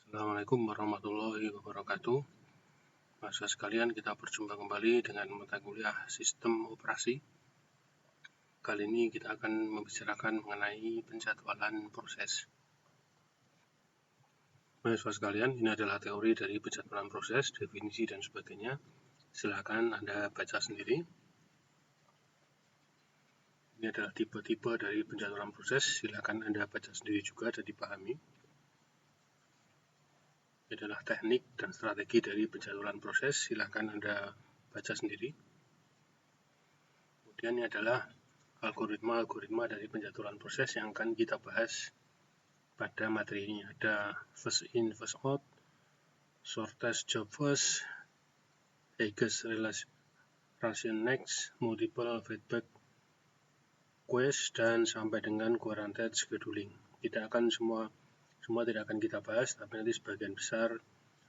Assalamualaikum warahmatullahi wabarakatuh. Mahasiswa sekalian, kita berjumpa kembali dengan mata kuliah Sistem Operasi. Kali ini kita akan membicarakan mengenai penjadwalan proses. Mahasiswa sekalian, ini adalah teori dari penjadwalan proses, definisi dan sebagainya. Silakan Anda baca sendiri. Ini adalah tipe-tipe dari penjadwalan proses. Silakan Anda baca sendiri juga dan dipahami. Ini adalah teknik dan strategi dari penjadwalan proses. Silakan Anda baca sendiri. Kemudian ini adalah algoritma dari penjadwalan proses yang akan kita bahas pada materi ini. Ada first in, first out, shortest job first, highest relation next, multiple feedback quest, dan sampai dengan guaranteed scheduling. Tidak akan semua tidak akan kita bahas, tapi nanti sebagian besar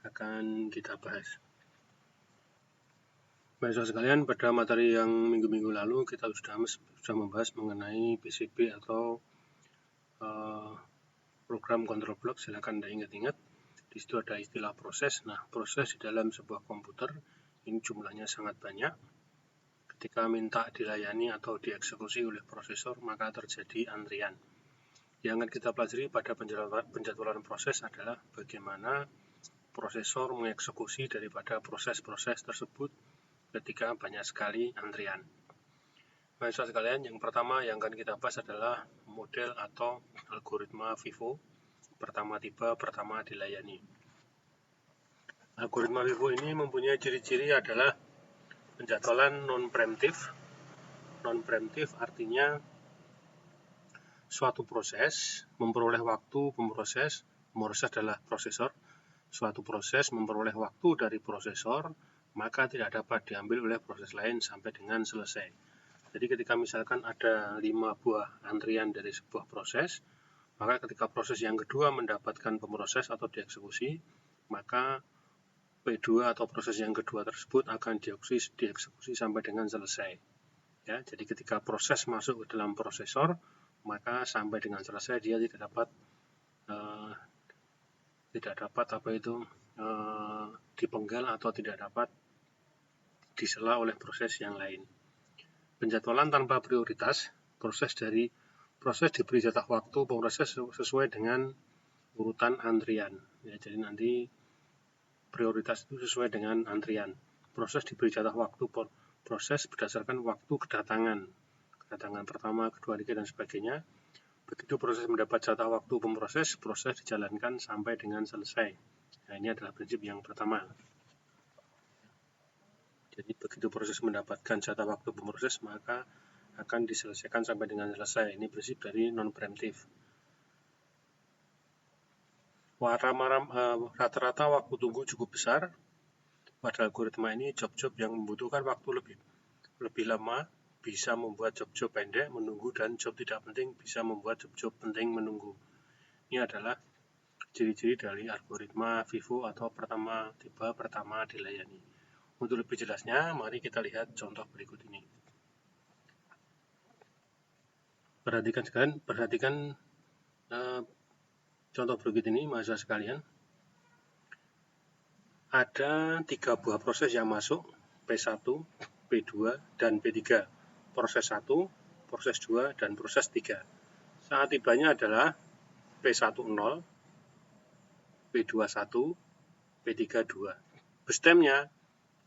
akan kita bahas. Mahasiswa sekalian, pada materi yang minggu-minggu lalu kita sudah membahas mengenai PCB atau program control block. Silakan Anda ingat-ingat. Di situ ada istilah proses. Nah, proses di dalam sebuah komputer ini jumlahnya sangat banyak. Ketika minta dilayani atau dieksekusi oleh prosesor, maka terjadi antrian. Yang akan kita pelajari pada penjadwalan proses adalah bagaimana prosesor mengeksekusi daripada proses-proses tersebut ketika banyak sekali antrian. Mahasiswa sekalian, yang pertama yang akan kita bahas adalah model atau algoritma FIFO. Pertama tiba, pertama dilayani. Algoritma FIFO ini mempunyai ciri-ciri adalah penjadwalan non-preemptif. Non-preemptif artinya suatu proses memperoleh waktu pemroses adalah prosesor. Suatu proses memperoleh waktu dari prosesor, maka tidak dapat diambil oleh proses lain sampai dengan selesai. Jadi ketika misalkan ada 5 buah antrian dari sebuah proses, maka ketika proses yang kedua mendapatkan pemroses atau dieksekusi, maka P2 atau proses yang kedua tersebut akan dieksekusi sampai dengan selesai. Ya, jadi ketika proses masuk ke dalam prosesor, maka sampai dengan selesai dia tidak dapat dipenggal atau tidak dapat disela oleh proses yang lain. Penjadwalan tanpa prioritas, proses diberi jatah waktu pemroses sesuai dengan urutan antrian. Ya, jadi nanti prioritas itu sesuai dengan antrian. Proses diberi jatah waktu proses berdasarkan waktu kedatangan pertama, kedua, ketiga, dan sebagainya. Begitu proses mendapat jatah waktu pemroses, proses dijalankan sampai dengan selesai. Nah, ini adalah prinsip yang pertama. Jadi begitu proses mendapatkan jatah waktu pemroses, maka akan diselesaikan sampai dengan selesai. Ini prinsip dari non-preemptif. Rata-rata waktu tunggu cukup besar. Pada algoritma ini, job-job yang membutuhkan waktu lebih lama bisa membuat job-job pendek menunggu, dan job tidak penting bisa membuat job-job penting menunggu. Ini adalah ciri-ciri dari algoritma FIFO atau pertama tiba, pertama dilayani. Untuk lebih jelasnya, mari kita lihat contoh berikut ini. Perhatikan contoh berikut ini, mahasiswa sekalian. Ada 3 buah proses yang masuk, P1, P2, dan P3. Proses 1, proses 2, dan proses 3. Saat tibanya adalah P1 0, P2 1, P3 2. Bestemnya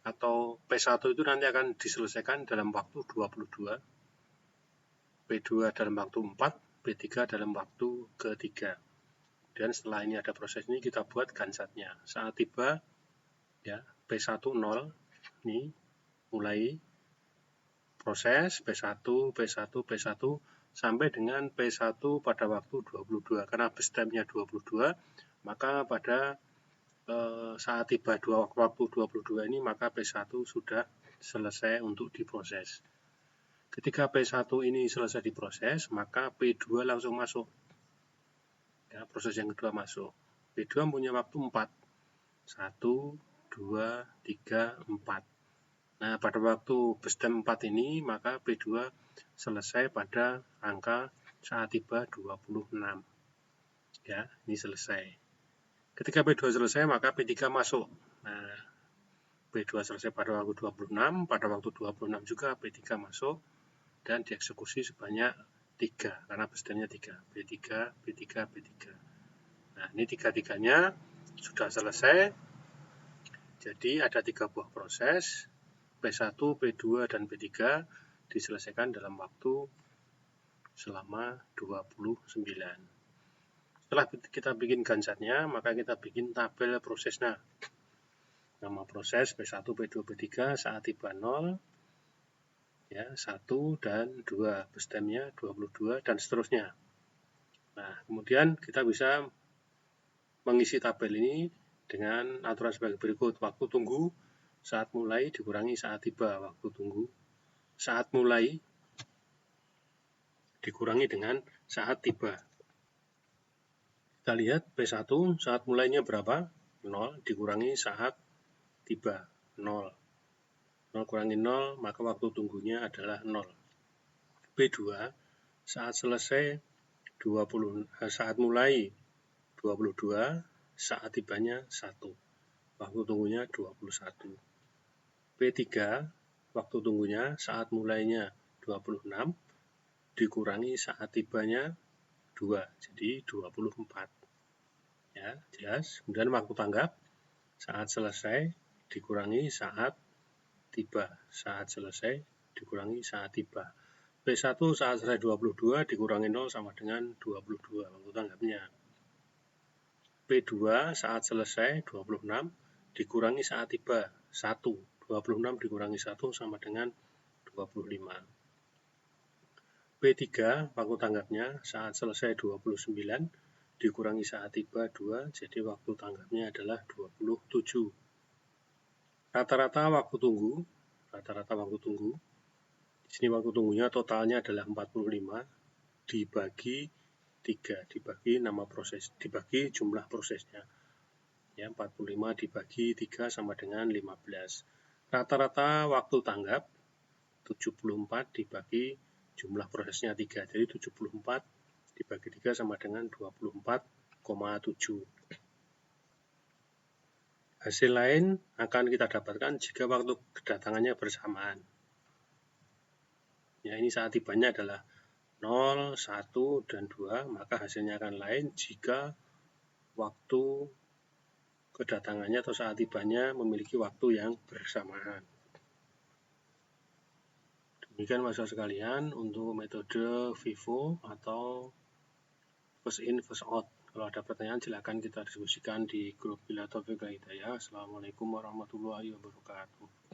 atau P1 itu nanti akan diselesaikan dalam waktu 22, P2 dalam waktu 4, P3 dalam waktu ketiga. Dan setelah ini ada proses ini, kita buat Gantt-nya. Saat tiba, ya, P1 0, ini mulai proses P1, sampai dengan P1 pada waktu 22. Karena bestemnya 22, maka pada saat tiba waktu 22 ini, maka P1 sudah selesai untuk diproses. Ketika P1 ini selesai diproses, maka P2 langsung masuk. Ya, proses yang kedua masuk. P2 punya waktu 4. 1, 2, 3, 4. Nah, pada waktu bestem 4 ini, maka P2 selesai pada angka saat tiba 26. Ya, ini selesai. Ketika P2 selesai, maka P3 masuk. Nah, P2 selesai pada waktu 26, pada waktu 26 juga P3 masuk, dan dieksekusi sebanyak 3, karena bestemnya 3. P3, P3, P3. Nah, ini tiga-tiganya sudah selesai. Jadi ada 3 buah proses, P1, P2, dan P3 diselesaikan dalam waktu selama 29. Setelah kita bikin Gantt-nya, maka kita bikin tabel prosesnya. Nama proses P1, P2, P3 saat tiba 0, ya, 1 dan 2, bestemnya 22 dan seterusnya. Nah, kemudian kita bisa mengisi tabel ini dengan aturan sebagai berikut. Waktu tunggu saat mulai dikurangi saat tiba. Waktu tunggu saat mulai dikurangi dengan saat tiba. Kita lihat P1 saat mulainya berapa? 0 dikurangi saat tiba. 0. 0 kurangi 0, maka waktu tunggunya adalah 0. P2 saat selesai 20, saat mulai 22, saat tibanya 1. Waktu tunggunya 21. P3 waktu tunggunya saat mulainya 26 dikurangi saat tibanya 2, jadi 24. Ya, jelas. Kemudian waktu tanggap saat selesai dikurangi saat tiba. Saat selesai dikurangi saat tiba. P1 saat selesai 22 dikurangi 0 sama dengan 22 waktu tanggapnya. P2 saat selesai 26 dikurangi saat tiba 1. 26 dikurangi 1 sama dengan 25. P3 waktu tanggapnya saat selesai 29 dikurangi saat tiba 2, jadi waktu tanggapnya adalah 27. Rata-rata waktu tunggu, di sini waktu tunggunya totalnya adalah 45 dibagi 3, dibagi nama proses, dibagi jumlah prosesnya. Ya, 45 dibagi 3 sama dengan 15. Rata-rata waktu tanggap 74 dibagi jumlah prosesnya 3, jadi 74 dibagi 3 sama dengan 24,7. Hasil lain akan kita dapatkan jika waktu kedatangannya bersamaan. Ya, ini saat tibanya adalah 0, 1, dan 2, maka hasilnya akan lain jika waktu kedatangannya atau saat tibanya memiliki waktu yang bersamaan. Demikian mahasiswa sekalian untuk metode FIFO atau first in, first out. Kalau ada pertanyaan silakan kita diskusikan di grup Bila Taufiq Hidayah. Assalamualaikum warahmatullahi wabarakatuh.